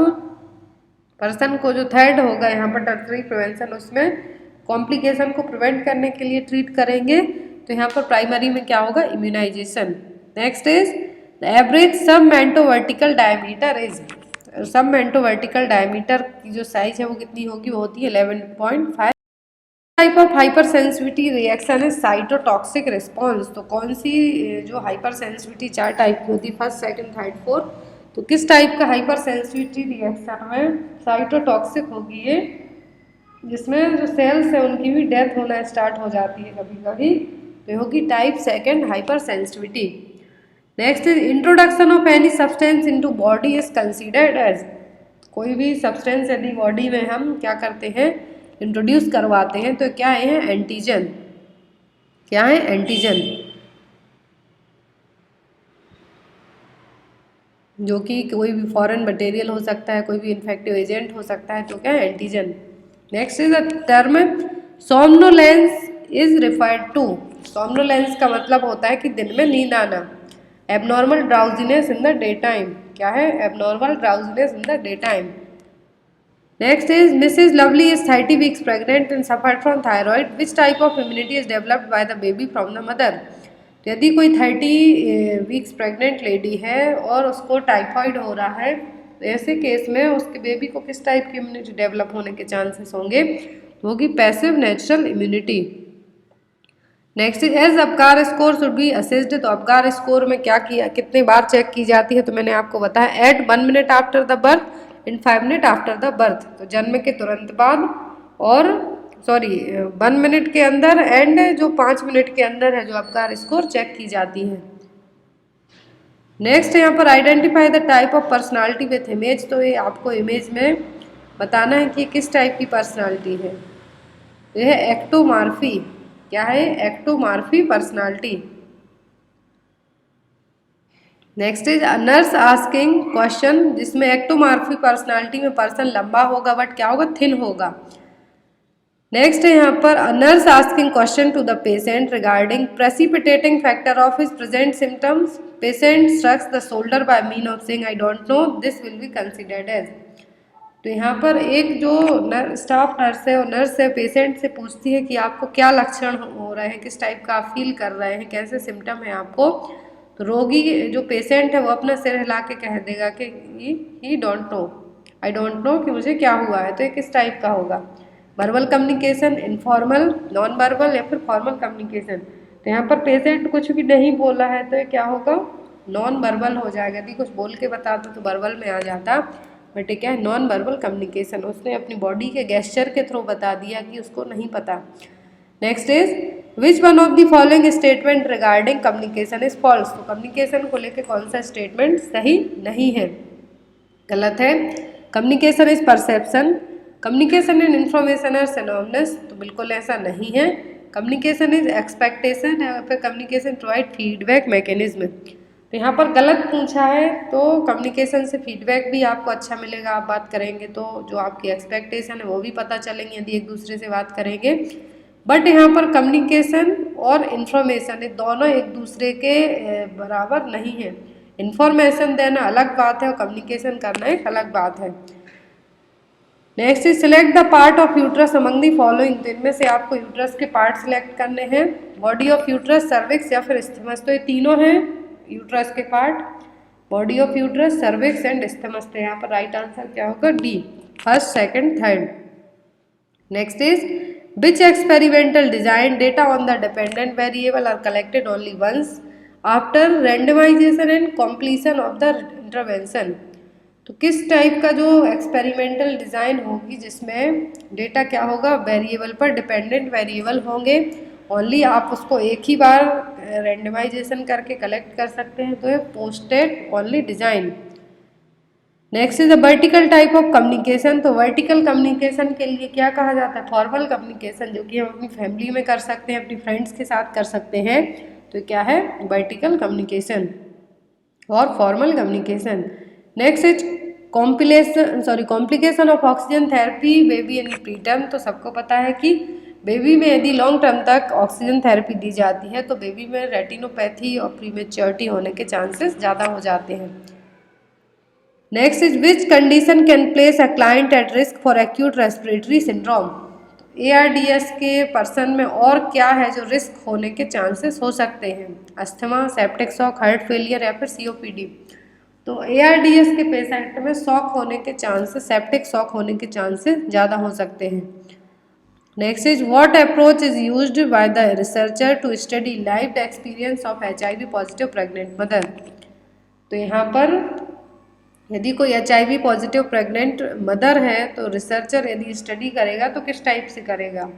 पर्सन को, जो थर्ड होगा यहाँ पर टर्शरी प्रिवेंशन, उसमें कॉम्प्लिकेशन को प्रिवेंट करने के लिए ट्रीट करेंगे, तो यहाँ पर प्राइमरी में क्या होगा? Immunization. Next is the average sub mentovertical diameter is, सब मेंटोवर्टिकल डायमीटर की जो साइज है वो कितनी होगी? वो होती है 11.5। Type of hyper sensitivity reaction है साइटोटॉक्सिक रिस्पॉन्स, तो कौन सी जो हाइपर सेंसिटिविटी 4 टाइप की होती है, फर्स्ट, सेकंड, थर्ड, फोर्थ, तो किस टाइप का हाइपर सेंसिटिविटी रिएक्शन में साइटोटॉक्सिक होगी ये, जिसमें जो सेल्स है उनकी भी डेथ होना स्टार्ट हो जाती है कभी कभी, तो होगी type second hypersensitivity. Next is introduction of any substance into body is considered as, कोई भी सब्सटेंस यदि बॉडी में हम क्या करते हैं? इंट्रोड्यूस करवाते हैं, तो क्या है? एंटीजन। क्या है? एंटीजन, जो कि कोई भी फॉरेन मटेरियल हो सकता है, कोई भी इन्फेक्टिव एजेंट हो सकता है, तो क्या है? Antigen. Next is the term somnolence is referred to, somnolence का मतलब होता है कि दिन में नींद आना। Abnormal drowsiness in the day time, क्या है? Abnormal drowsiness in the day time. Next is Mrs Lovely is 30 weeks pregnant and suffered from thyroid, which type of immunity is developed by the baby from the mother, तो यदि कोई 30 weeks pregnant lady है और उसको typhoid हो रहा है, तो ऐसे केस में उसके बेबी को किस टाइप की इम्यूनिटी डेवलप होने के चांसेस होंगे? तो होगी passive natural immunity. Next is as Apgar score should be assessed, तो अबकार स्कोर में क्या किया, कितने बार चेक की जाती है? तो मैंने आपको बताया at 1 minute after the birth in 5 minute after the birth, तो जन्म के तुरंत बाद, और 1 मिनट के अंदर, एंड जो 5 मिनट के अंदर है जो अबकार स्कोर चेक की जाती है। नेक्स्ट यहाँ पर identify the type of personality with image, तो ये आपको इमेज में बताना है कि किस टाइप की पर्सनालिटी है। यह है एक्टोमार्फी, क्या है? Ectomorphy personality. Next is nurse asking question, जिसमें एक्टोमार्फी पर्सनालिटी में पर्सन लंबा होगा बट क्या होगा? थिन होगा। नेक्स्ट है यहाँ पर nurse asking question to the patient regarding precipitating factor of his present symptoms, patient shrugs the shoulder by mean of saying I don't know, this will be considered as, तो यहाँ पर एक जो staff nurse है और nurse है patient से पूछती है कि आपको क्या लक्षण हो रहे हैं, किस टाइप का आप फील कर रहे हैं, कैसे सिम्टम है आपको, तो रोगी जो पेशेंट है वो अपना सिर हिला के कह देगा कि ही don't know, I don't no कि मुझे क्या हुआ है, तो ये किस टाइप का होगा? Verbal communication, informal, non verbal या फिर फॉर्मल कम्युनिकेशन, तो यहाँ पर पेशेंट कुछ भी नहीं बोला है तो ये क्या होगा? नॉन वर्बल हो जाएगा। यदि कुछ बोल के बताता तो वर्बल में आ जाता, बट ये क्या है? नॉन वर्बल कम्युनिकेशन, उसने अपनी बॉडी के गेस्चर के थ्रू बता दिया कि उसको नहीं पता। Next is which one of the following statement regarding communication is false, तो कम्युनिकेशन को लेकर कौन सा स्टेटमेंट सही नहीं है? गलत है। Communication is perception, communication and information are synonymous, तो बिल्कुल ऐसा नहीं है। कम्युनिकेशन इज एक्सपेक्टेशन या फिर कम्युनिकेशन प्रोवाइड फीडबैक मैकेनिज्म, तो यहाँ पर गलत पूछा है, तो कम्युनिकेशन से फीडबैक भी आपको अच्छा मिलेगा, आप बात करेंगे तो जो आपकी एक्सपेक्टेशन है वो भी पता चलेंगे यदि एक दूसरे से बात करेंगे, बट यहाँ पर कम्युनिकेशन और इन्फॉर्मेशन ये दोनों एक दूसरे के बराबर नहीं है। इन्फॉर्मेशन देना अलग बात है और कम्युनिकेशन करना एक अलग बात है। Next is select the part of uterus among the following, तो इनमें से आपको यूट्रस के पार्ट सिलेक्ट करने हैं, बॉडी ऑफ यूट्रस, सर्विक्स या फिर स्थिमस, तो ये तीनों हैं यूट्रस के part, body of uterus, cervix and isthmus, तो यहाँ पर राइट आंसर क्या होगा? D, first, second, third. Next is Which experimental design data on the dependent variable are collected only once after randomization and completion of the intervention? तो किस type का जो experimental design होगी जिसमें डेटा क्या होगा, वेरिएबल पर डिपेंडेंट वेरिएबल होंगे, ओनली आप उसको एक ही बार रेंडमाइजेशन करके कलेक्ट कर सकते हैं, तो ये posted only design. Next is the vertical type of communication. तो वर्टिकल कम्युनिकेशन के लिए क्या कहा जाता है, फॉर्मल कम्युनिकेशन, जो कि हम अपनी फैमिली में कर सकते हैं, अपनी फ्रेंड्स के साथ कर सकते हैं, तो क्या है वर्टिकल कम्युनिकेशन और formal communication. Next is complication of oxygen therapy baby in preterm. तो सबको पता है कि बेबी में यदि लॉन्ग टर्म तक ऑक्सीजन थेरेपी दी जाती है तो बेबी में रेटिनोपैथी और प्रीमेच्योरिटी होने के चांसेस ज़्यादा हो जाते हैं। Next is which condition can place a client at risk for acute respiratory syndrome. ARDS के पर्सन में और क्या है जो रिस्क होने के चांसेस हो सकते हैं, asthma, septic shock, heart failure या फिर COPD। तो ARDS के पेशेंट में शॉक होने के चांसेस, सेप्टिक शॉक होने के चांसेस ज़्यादा हो सकते हैं। Next is what approach is used by the researcher to study life experience of HIV positive pregnant mother. तो यहाँ पर यदि कोई HIV पॉजिटिव प्रेग्नेंट मदर है तो रिसर्चर यदि स्टडी करेगा तो किस टाइप से करेगा,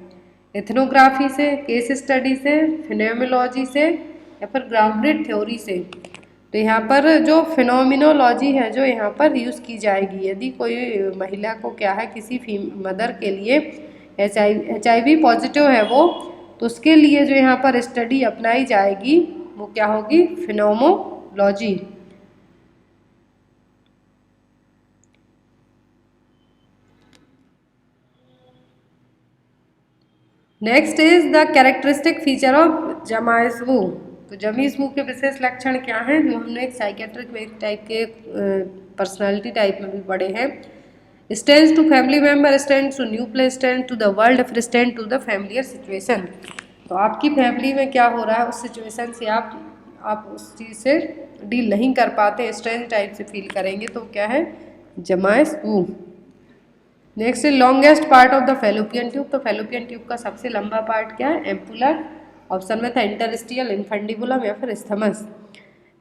एथनोग्राफी से, केस स्टडी से, फिनोमिनोलॉजी से या फिर ग्राउंडेड थ्योरी से। तो यहाँ पर जो फिनोमिनोलॉजी है जो यहाँ पर यूज़ की जाएगी, यदि कोई महिला को क्या है, किसी मदर के लिए HIV पॉजिटिव है वो, तो उसके लिए जो यहाँ पर स्टडी अपनाई जाएगी वो क्या होगी, phenomenology. Next is the characteristic feature of jamais vu. तो जमीस्मू के विशेष लक्षण क्या हैं, जो हमने एक साइकेट्रिक में एक टाइप के पर्सनालिटी टाइप में भी पढ़े हैं। Stands to family member, stands to new place, stand to the world, फिर stand to the familiar situation. तो आपकी फैमिली में क्या हो रहा है उस सिचुएशन से आप उस चीज़ से डील नहीं कर पाते, स्ट्रेंज टाइप से फील करेंगे, तो क्या है, jamais vu. Next is longest part of the fallopian tube. तो फेलोपियन ट्यूब का सबसे लंबा पार्ट क्या है, एम्पुलर। ऑप्शन में था इंटरस्टिशियल, इनफंडिबुलम या फिर isthmus.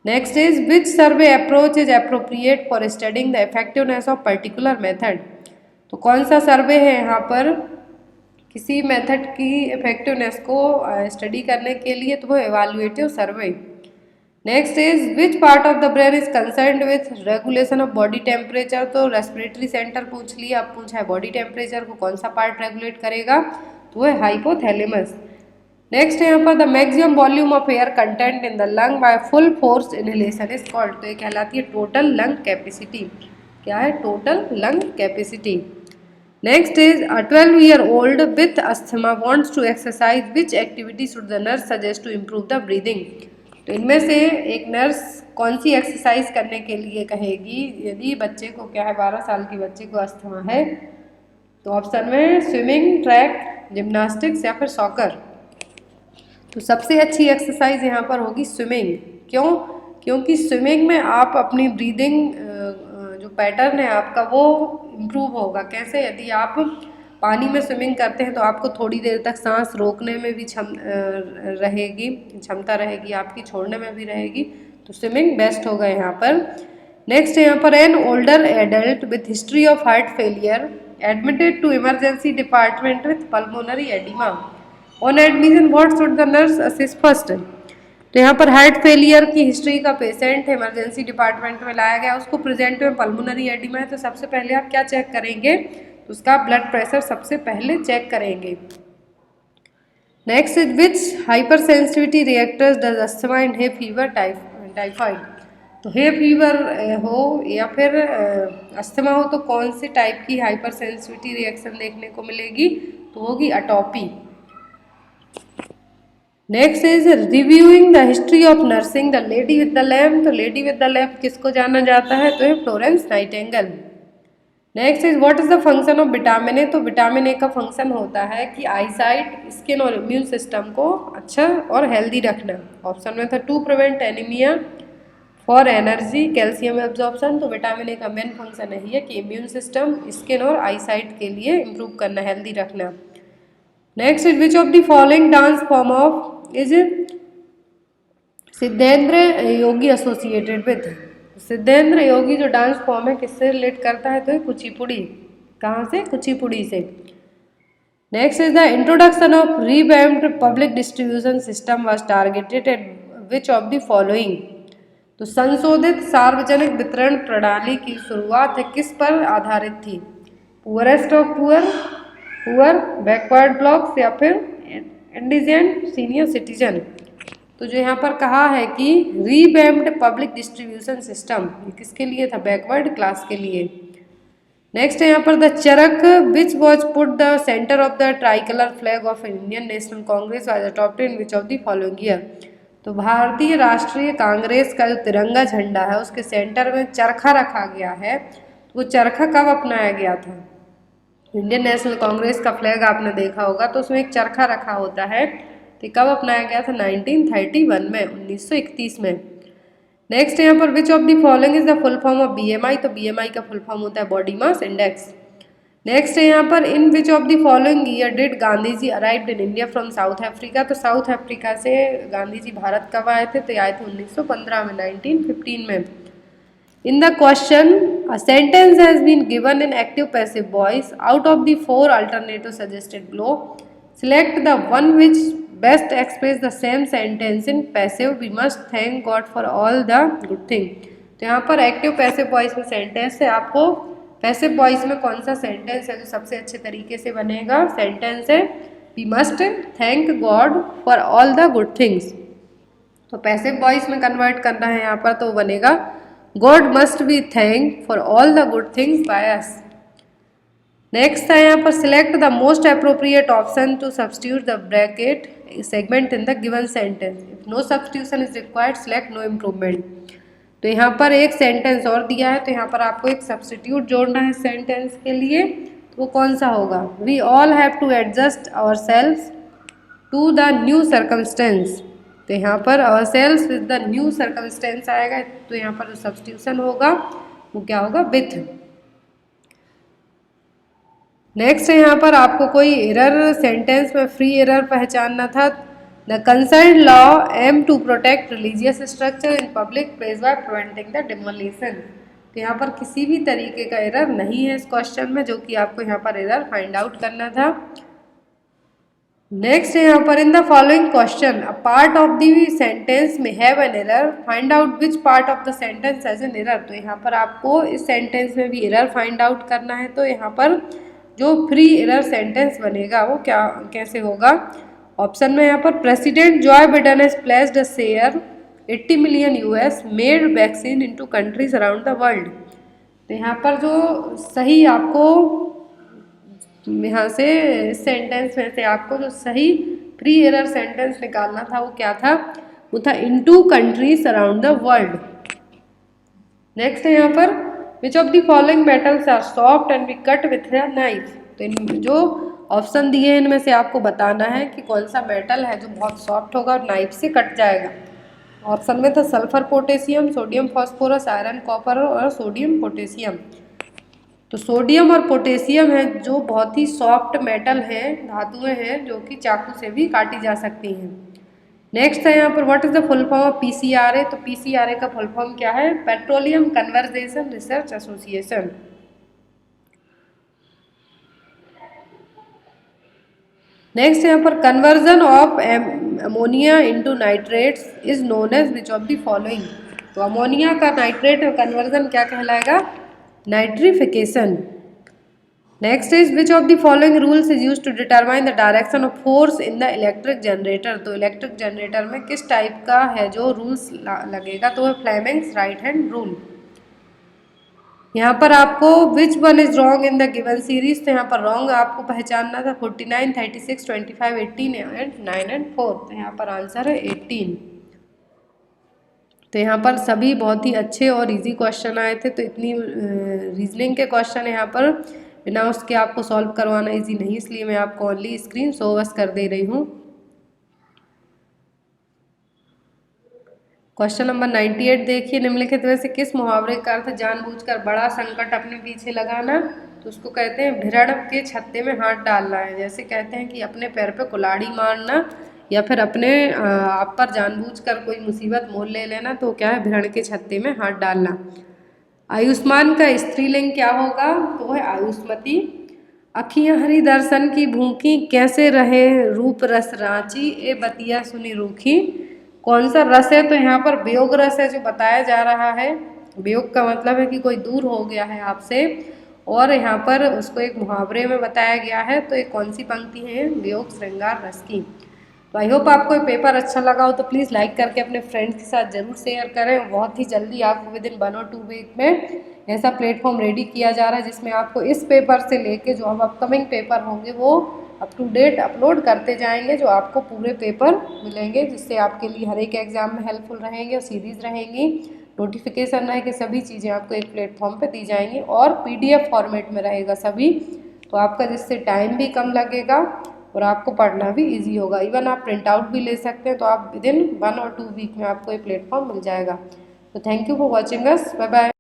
Next is which survey approach is appropriate for studying the effectiveness of particular method. तो कौन सा सर्वे है यहाँ पर किसी मेथड की इफेक्टिवनेस को स्टडी करने के लिए, तो वो evaluative survey. Next is which part of the brain is concerned with regulation of body temperature. तो रेस्पिरेटरी सेंटर पूछ लिया, अब पूछा है बॉडी टेम्परेचर को कौन सा पार्ट रेगुलेट करेगा, तो वो है हाइपोथैलेमस। नेक्स्ट है यहाँ पर the maximum volume of air content in the lung by full force inhalation is called. तो ये कहलाती है टोटल लंग कैपेसिटी। क्या है, total lung capacity. Next is a 12-year-old with asthma wants to exercise which activity should the nurse suggest to improve the breathing. तो इनमें से एक नर्स कौन सी एक्सरसाइज करने के लिए कहेगी यदि बच्चे को क्या है, 12 साल के बच्चे को अस्थमा है। तो ऑप्शन में स्विमिंग, ट्रैक, जिम्नास्टिक्स या फिर सॉकर। तो सबसे अच्छी एक्सरसाइज यहाँ पर होगी स्विमिंग। क्यों, क्योंकि स्विमिंग में आप अपनी ब्रीदिंग जो पैटर्न है आपका वो इम्प्रूव होगा। कैसे, यदि आप पानी में स्विमिंग करते हैं तो आपको थोड़ी देर तक सांस रोकने में भी क्षमता रहेगी आपकी, छोड़ने में भी रहेगी, तो स्विमिंग बेस्ट होगा यहाँ पर। नेक्स्ट यहाँ पर an older adult with history of heart failure admitted to emergency department with pulmonary oedema. On admission what should the nurse assist first. तो यहाँ पर हार्ट फेलियर की हिस्ट्री का पेशेंट इमरजेंसी डिपार्टमेंट में लाया गया, उसको प्रेजेंट में पल्मोनरी एडिमा है, तो सबसे पहले आप क्या चेक करेंगे, तो उसका ब्लड प्रेशर सबसे पहले चेक करेंगे। Next is which hyper sensitivity reactors does asthma and hay fever typhoid. तो हे फीवर हो या फिर अस्थमा हो तो कौन से टाइप की हाइपर सेंसिटिविटी रिएक्शन देखने को मिलेगी, तो होगी atopy. Next is reviewing the history of nursing the lady with the lamp. तो लेडी विद द लैम्प किसको जाना जाता है, तो ये Florence Nightingale. Next is what is the function of vitamin A. तो विटामिन ए का फंक्शन होता है कि आईसाइट, स्किन और इम्यून सिस्टम को अच्छा और हेल्दी रखना। ऑप्शन में था to prevent anaemia, for energy, calcium absorption. तो विटामिन ए का मेन फंक्शन यही है कि इम्यून सिस्टम, स्किन और आईसाइट के लिए इम्प्रूव करना, हेल्दी रखना। Next is which of the following dance form of is Siddhendra Yogi associated with. Siddhendra Yogi जो डांस फॉर्म है किससे रिलेट करता है, तो कुचिपुड़ी। कहाँ से? कुचिपुड़ी से। Next is the introduction of revamped public distribution system was targeted eight which of the following. तो संशोधित सार्वजनिक वितरण प्रणाली की शुरुआत है किस पर आधारित थी? Poorest of poor, poor, backward blocks, या फिर इंडिजेंट सीनियर सिटीजन। तो जो यहाँ पर कहा है कि रीवैम्प्ड पब्लिक डिस्ट्रीब्यूशन सिस्टम किसके लिए था? बैकवर्ड क्लास के लिए। नेक्स्ट है यहाँ पर the charkha which was put the centre of the tricolour flag of Indian National Congress was adopted in which of the following year. तो भारतीय राष्ट्रीय कांग्रेस का जो तिरंगा झंडा है उसके सेंटर में चरखा रखा गया है, तो वो चरखा कब अपनाया गया था? इंडियन नेशनल कांग्रेस का फ्लैग आपने देखा होगा तो उसमें एक चरखा रखा होता है, तो कब अपनाया गया था? 1931 में, 1931 में। नेक्स्ट यहाँ पर which of the following is the full form of BMI. तो बीएमआई का फुल फॉर्म होता है बॉडी मास इंडेक्स। नेक्स्ट है यहाँ पर in which of the following year did Gandhi ji arrived in India from South Africa. तो साउथ अफ्रीका से गांधी जी भारत कब आए थे? तो आए थे 1915 में, 1915 में। In the question, a sentence has been given in active passive voice. Out of the 4 alternatives suggested below, select the one which best express the same sentence in passive. We must thank God for all the good thing. तो यहाँ पर active passive voice में sentence है, आपको passive voice में कौन सा sentence है जो सबसे अच्छे तरीके से बनेगा? सेंटेंस है we must thank God for all the good things. तो पैसिव वॉइस में कन्वर्ट करना है यहाँ पर, तो बनेगा God must be thanked for all the good things by us. Next है यहाँ पर select the most appropriate option to substitute the bracket segment in the given sentence. If no substitution is required, select no improvement. तो यहाँ पर एक sentence और दिया है, तो यहाँ पर आपको एक सब्सटीट्यूट जोड़ना है सेंटेंस के लिए, तो वो कौन सा होगा? We all have to adjust ourselves to the new circumstance. तो यहाँ पर ourselves with the new circumstance आएगा, तो यहाँ पर जो सब्सटीट्यूशन होगा वो क्या होगा? विथ। नेक्स्ट है यहाँ पर आपको कोई एरर सेंटेंस में फ्री एरर पहचानना था। The concern law aim to protect religious structure in public place by preventing the demolition. तो यहाँ पर किसी भी तरीके का एरर नहीं है इस क्वेश्चन में, जो कि आपको यहाँ पर एरर फाइंड आउट करना था। नेक्स्ट है यहाँ पर in the following question a part of the sentence may have an error, find out which part of the sentence has an error. तो यहाँ पर आपको इस सेंटेंस में भी एरर फाइंड आउट करना है, तो यहाँ पर जो फ्री एरर सेंटेंस बनेगा वो क्या कैसे होगा? ऑप्शन में यहाँ पर president Joy Biden has placed a share 80 million US made vaccine into countries around the world. तो यहाँ पर जो सही आपको यहाँ से सेंटेंस में से आपको जो सही फ्री एरर सेंटेंस निकालना था वो क्या था? वो था into countries around the world. Next है यहाँ पर which of the following metals are soft and we cut with a knife. तो इन जो ऑप्शन दिए हैं इनमें से आपको बताना है कि कौन सा मेटल है जो बहुत सॉफ्ट होगा और नाइफ से कट जाएगा। ऑप्शन में था sulphur potassium, sodium phosphorus, iron copper और सोडियम पोटेशियम। तो सोडियम और पोटेशियम है जो बहुत ही सॉफ्ट मेटल हैं, धातुएं हैं जो कि चाकू से भी काटी जा सकती हैं। नेक्स्ट है यहाँ पर what is the full form of PCRA. तो पीसीआरए का फुल फॉर्म क्या है? Petroleum conversation research association. Next यहाँ पर conversion of ammonia into nitrates is known as which of the following. तो अमोनिया का नाइट्रेट में कन्वर्जन क्या कहलाएगा? Nitrification. Next is which of the following rules is use to determine the direction of force in the electric generator. तो electric generator में किस type का है जो रूल्स लगेगा? तो वह फ्लेमिंग्स राइट हैंड रूल। यहाँ पर आपको which one is wrong in the given series. तो यहाँ पर रॉन्ग आपको पहचानना था 49, 36, 25, 18 एंड 9 एंड 4। तो यहाँ पर आंसर है 18। तो यहाँ पर सभी बहुत ही अच्छे और इजी क्वेश्चन आए थे, तो इतनी रीजनिंग के क्वेश्चन यहाँ पर बिना उसके आपको सॉल्व करवाना इजी नहीं, इसलिए मैं आपको ओनली स्क्रीन शो बस कर दे रही हूँ। क्वेश्चन नंबर 98 देखिए, निम्नलिखित में से किस मुहावरे का अर्थ जानबूझकर बड़ा संकट अपने पीछे लगाना। तो उसको कहते हैं भिरण के छत्ते में हाथ डालना है। जैसे कहते हैं कि अपने पैर पे कुल्हाड़ी मारना या फिर अपने आप पर जानबूझकर कोई मुसीबत मोल ले लेना, तो क्या है भिरण के छत्ते में हाथ डालना। आयुष्मान का स्त्रीलिंग क्या होगा, तो वह आयुष्मती। अखियाँ हरि दर्शन की भूखी, कैसे रहे रूप रस रांची, ए बतिया सुनी रूखी। कौन सा रस है, तो यहाँ पर वियोग रस है जो बताया जा रहा है। वियोग का मतलब है कि कोई दूर हो गया है आपसे, और यहाँ पर उसको एक मुहावरे में बताया गया है। तो ये कौन सी पंक्ति है, वियोग श्रृंगार रस की। तो आई होप आपको ये पेपर अच्छा लगा हो, तो प्लीज़ लाइक करके अपने फ्रेंड्स के साथ ज़रूर शेयर करें। बहुत ही जल्दी आपको विद इन 1 और 2 वीक में ऐसा प्लेटफॉर्म रेडी किया जा रहा है जिसमें आपको इस पेपर से लेके जो अब अपकमिंग पेपर होंगे वो अप टू डेट अपलोड करते जाएंगे, जो आपको पूरे पेपर मिलेंगे, जिससे आपके लिए हर एक एग्जाम में हेल्पफुल रहेंगे और सीरीज रहेंगी। नोटिफिकेशन रहेगी, सभी चीज़ें आपको एक प्लेटफॉर्म पे दी जाएंगी और PDF फॉर्मेट में रहेगा सभी। तो आपका जिससे टाइम भी कम लगेगा और आपको पढ़ना भी इजी होगा। इवन आप प्रिंट आउट भी ले सकते हैं, तो आप विद इन 1 और 2 वीक में आपको ये प्लेटफॉर्म मिल जाएगा। तो thank you for watching us, bye bye.